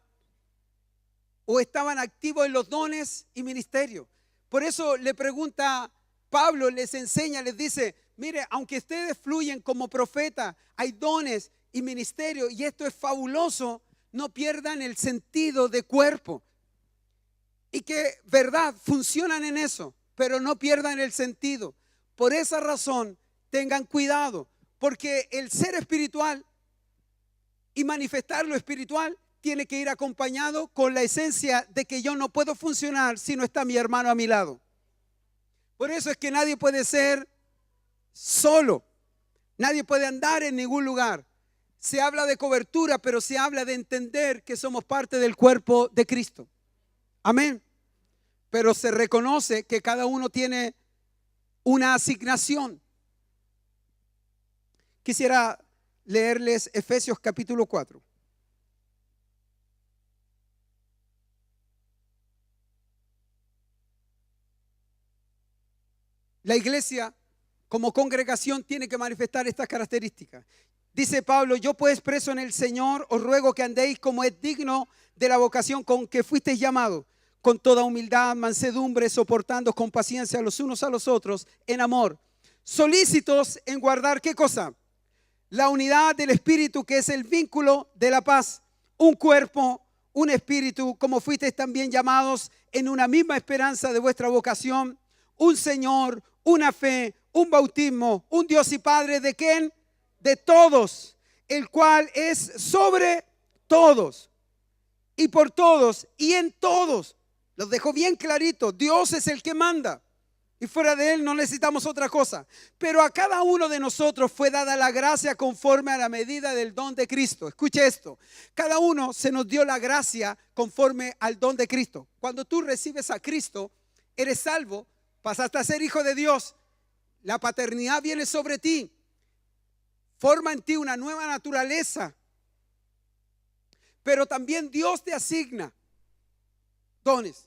Speaker 1: o estaban activos en los dones y ministerios. Por eso le pregunta Pablo, les enseña, les dice, mire, aunque ustedes fluyen como profeta, hay dones y ministerios y esto es fabuloso, no pierdan el sentido de cuerpo. Y que, verdad, funcionan en eso, pero no pierdan el sentido. Por esa razón, tengan cuidado, porque el ser espiritual y manifestar lo espiritual tiene que ir acompañado con la esencia de que yo no puedo funcionar si no está mi hermano a mi lado. Por eso es que nadie puede ser solo, nadie puede andar en ningún lugar. Se habla de cobertura, pero se habla de entender que somos parte del cuerpo de Cristo. Amén. Pero se reconoce que cada uno tiene una asignación. Quisiera leerles Efesios capítulo 4. La iglesia como congregación tiene que manifestar estas características. Dice Pablo, yo pues preso en el Señor os ruego que andéis como es digno de la vocación con que fuisteis llamados, con toda humildad, mansedumbre, soportando con paciencia los unos a los otros en amor, solícitos en guardar, ¿qué cosa? La unidad del Espíritu, que es el vínculo de la paz, un cuerpo, un espíritu, como fuisteis también llamados en una misma esperanza de vuestra vocación, un Señor, una fe, un bautismo, un Dios y Padre, ¿de quién? De todos, el cual es sobre todos y por todos y en todos. Los dejó bien clarito, Dios es el que manda y fuera de Él no necesitamos otra cosa. Pero a cada uno de nosotros fue dada la gracia conforme a la medida del don de Cristo. Escuche esto, cada uno se nos dio la gracia conforme al don de Cristo. Cuando tú recibes a Cristo, eres salvo, pasaste a ser hijo de Dios, la paternidad viene sobre ti, forma en ti una nueva naturaleza, pero también Dios te asigna dones,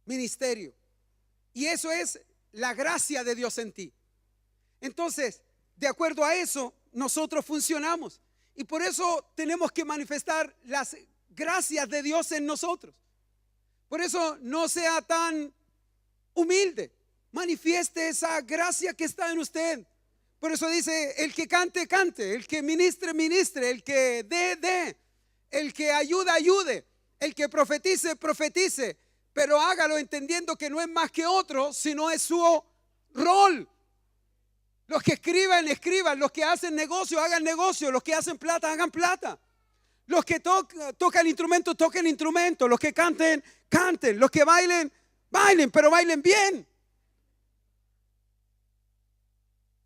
Speaker 1: ministerio, y eso es la gracia de Dios en ti. Entonces, de acuerdo a eso, nosotros funcionamos y por eso tenemos que manifestar las gracias de Dios en nosotros. Por eso no sea tan humilde, manifieste esa gracia que está en usted. Por eso dice, el que cante, cante, el que ministre, ministre, el que dé, el que ayude, ayude, el que profetice, profetice, pero hágalo entendiendo que no es más que otro, sino es su rol. Los que escriban, escriban, los que hacen negocio, hagan negocio, los que hacen plata, hagan plata. Los que tocan instrumento, toquen instrumento, los que canten, canten, los que bailen, bailen, pero bailen bien.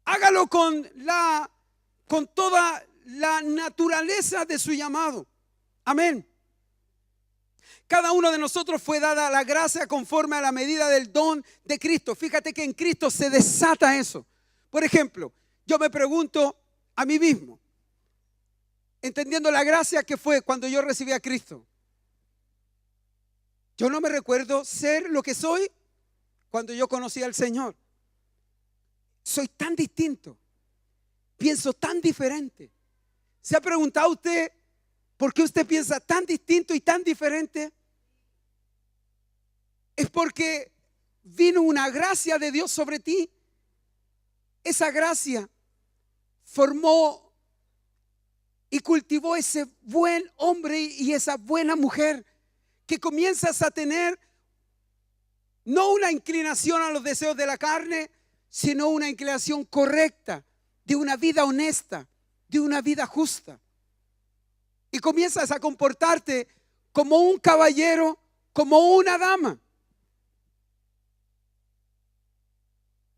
Speaker 1: Hágalo con toda la naturaleza de su llamado. Amén. Cada uno de nosotros fue dada la gracia conforme a la medida del don de Cristo. Fíjate que en Cristo se desata eso. Por ejemplo, yo me pregunto a mí mismo, entendiendo la gracia que fue cuando yo recibí a Cristo. Yo no me recuerdo ser lo que soy cuando yo conocí al Señor. Soy tan distinto. pienso tan diferente? ¿Se ha preguntado usted por qué usted piensa tan distinto y tan diferente? Es porque vino una gracia de Dios sobre ti. Esa gracia formó y cultivó ese buen hombre y esa buena mujer que comienzas a tener no una inclinación a los deseos de la carne, sino una inclinación correcta de una vida honesta, de una vida justa. Y comienzas a comportarte como un caballero, como una dama.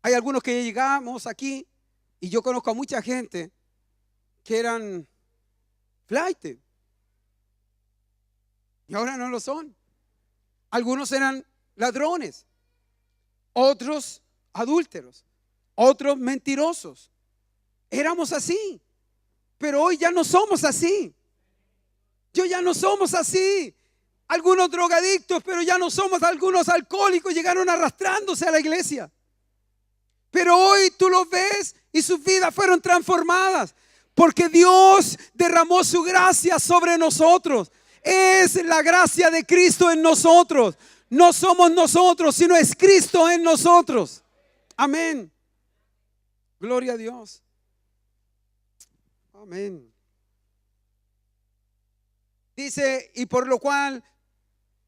Speaker 1: Hay algunos que llegamos aquí y yo conozco a mucha gente que eran flight y ahora no lo son. Algunos eran ladrones, otros adúlteros, otros mentirosos. Éramos así, pero hoy ya no somos así. Yo ya no somos así. Algunos drogadictos, pero ya no somos. Algunos alcohólicos llegaron arrastrándose a la iglesia. Pero hoy tú los ves y sus vidas fueron transformadas porque Dios derramó su gracia sobre nosotros. Es la gracia de Cristo en nosotros. No somos nosotros, sino es Cristo en nosotros. Amén. Gloria a Dios. Amén. Dice, y por lo cual,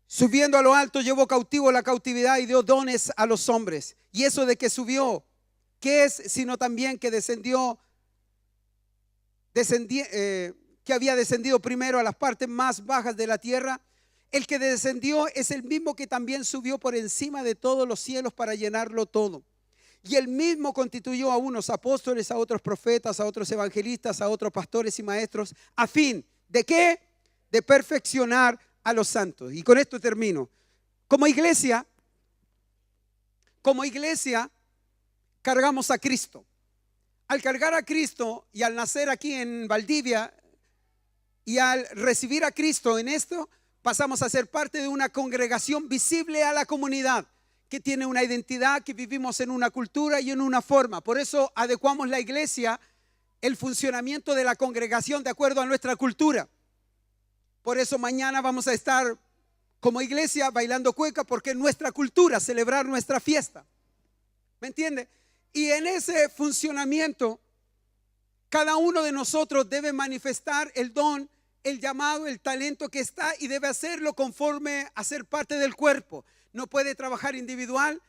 Speaker 1: subiendo a lo alto, llevó cautivo la cautividad y dio dones a los hombres. Y eso de que subió, ¿qué es? Sino también que que había descendido primero a las partes más bajas de la tierra. El que descendió es el mismo que también subió por encima de todos los cielos para llenarlo todo. Y él mismo constituyó a unos apóstoles, a otros profetas, a otros evangelistas, a otros pastores y maestros, a fin de ¿qué? De perfeccionar a los santos. Y con esto termino. Como iglesia, cargamos a Cristo. Al cargar a Cristo y al nacer aquí en Valdivia y al recibir a Cristo en esto, pasamos a ser parte de una congregación visible a la comunidad, que tiene una identidad, que vivimos en una cultura y en una forma. Por eso adecuamos la iglesia, el funcionamiento de la congregación de acuerdo a nuestra cultura. Por eso mañana vamos a estar como iglesia bailando cueca, porque es nuestra cultura celebrar nuestra fiesta. ¿Me entiende? Y en ese funcionamiento, cada uno de nosotros debe manifestar el don, el llamado, el talento que está, y debe hacerlo conforme a ser parte del cuerpo. No puede trabajar individual.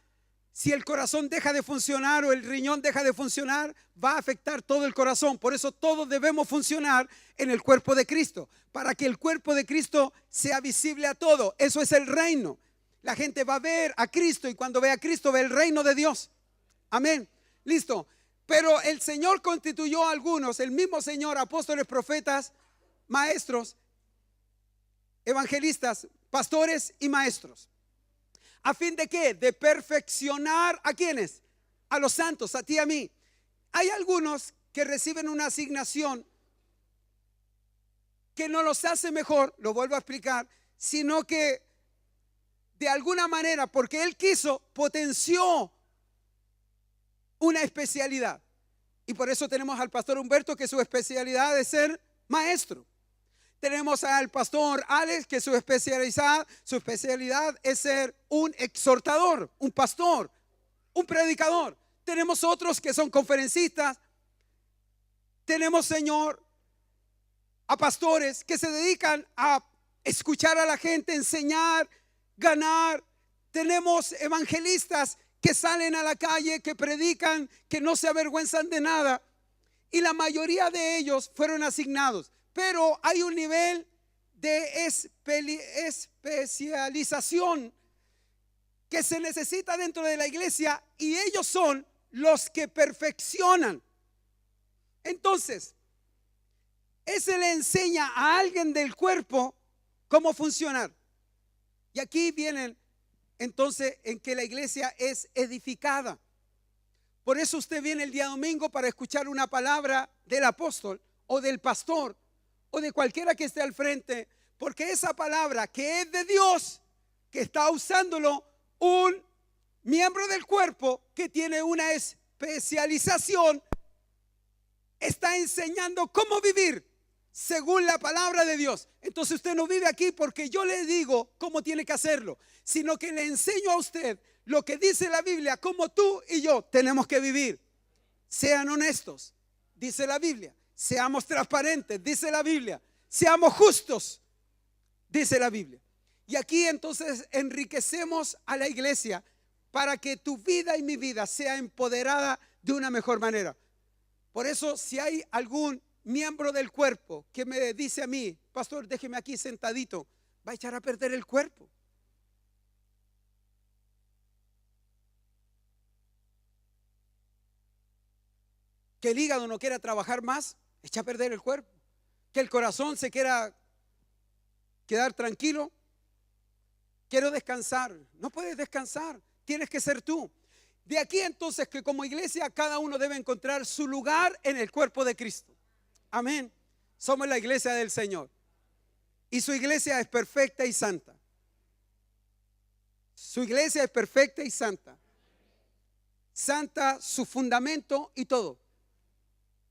Speaker 1: Si el corazón deja de funcionar o el riñón deja de funcionar, va a afectar todo el corazón. Por eso todos debemos funcionar en el cuerpo de Cristo, para que el cuerpo de Cristo sea visible a todo. Eso es el reino. La gente va a ver a Cristo, y cuando ve a Cristo ve el reino de Dios. Amén. Listo. Pero el Señor constituyó a algunos, el mismo Señor, apóstoles, profetas, maestros, evangelistas, pastores y maestros. ¿A fin de qué? De perfeccionar ¿a quiénes? A los santos, a ti y a mí. Hay algunos que reciben una asignación que no los hace mejor, lo vuelvo a explicar, sino que de alguna manera, porque Él quiso, potenció una especialidad. Y por eso tenemos al pastor Humberto, que su especialidad es ser maestro. Tenemos al pastor Alex, que su especialidad es ser un exhortador, un pastor, un predicador. Tenemos otros que son conferencistas. Tenemos, Señor, a pastores que se dedican a escuchar a la gente, enseñar, ganar. Tenemos evangelistas que salen a la calle, que predican, que no se avergüenzan de nada. Y la mayoría de ellos fueron asignados. Pero hay un nivel de especialización que se necesita dentro de la iglesia, y ellos son los que perfeccionan. Entonces, ese le enseña a alguien del cuerpo cómo funcionar. Y aquí vienen entonces en que la iglesia es edificada. Por eso usted viene el día domingo para escuchar una palabra del apóstol o del pastor o de cualquiera que esté al frente, porque esa palabra que es de Dios, que está usándolo un miembro del cuerpo que tiene una especialización, está enseñando cómo vivir según la palabra de Dios. Entonces usted no vive aquí porque yo le digo cómo tiene que hacerlo, sino que le enseño a usted lo que dice la Biblia, cómo tú y yo tenemos que vivir. Sean honestos, dice la Biblia. Seamos transparentes, dice la Biblia. Seamos justos, dice la Biblia. Y aquí entonces enriquecemos a la iglesia para que tu vida y mi vida sea empoderada de una mejor manera. Por eso, si hay algún miembro del cuerpo que me dice a mí, pastor, déjeme aquí sentadito, va a echar a perder el cuerpo. Que el hígado no quiera trabajar más, echa a perder el cuerpo. Que el corazón se quiera quedar tranquilo, quiero descansar. No puedes descansar, tienes que ser tú. De aquí entonces que como iglesia cada uno debe encontrar su lugar en el cuerpo de Cristo. Amén. Somos la iglesia del Señor. Y su iglesia es perfecta y santa. Su iglesia es perfecta y santa. Santa su fundamento y todo.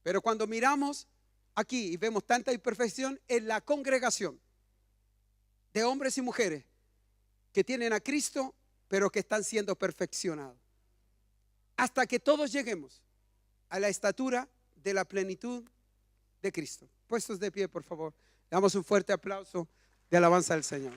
Speaker 1: Pero cuando miramos aquí y vemos tanta imperfección en la congregación de hombres y mujeres que tienen a Cristo, pero que están siendo perfeccionados. Hasta que todos lleguemos a la estatura de la plenitud de Cristo. Puestos de pie, por favor. Damos un fuerte aplauso de alabanza al Señor.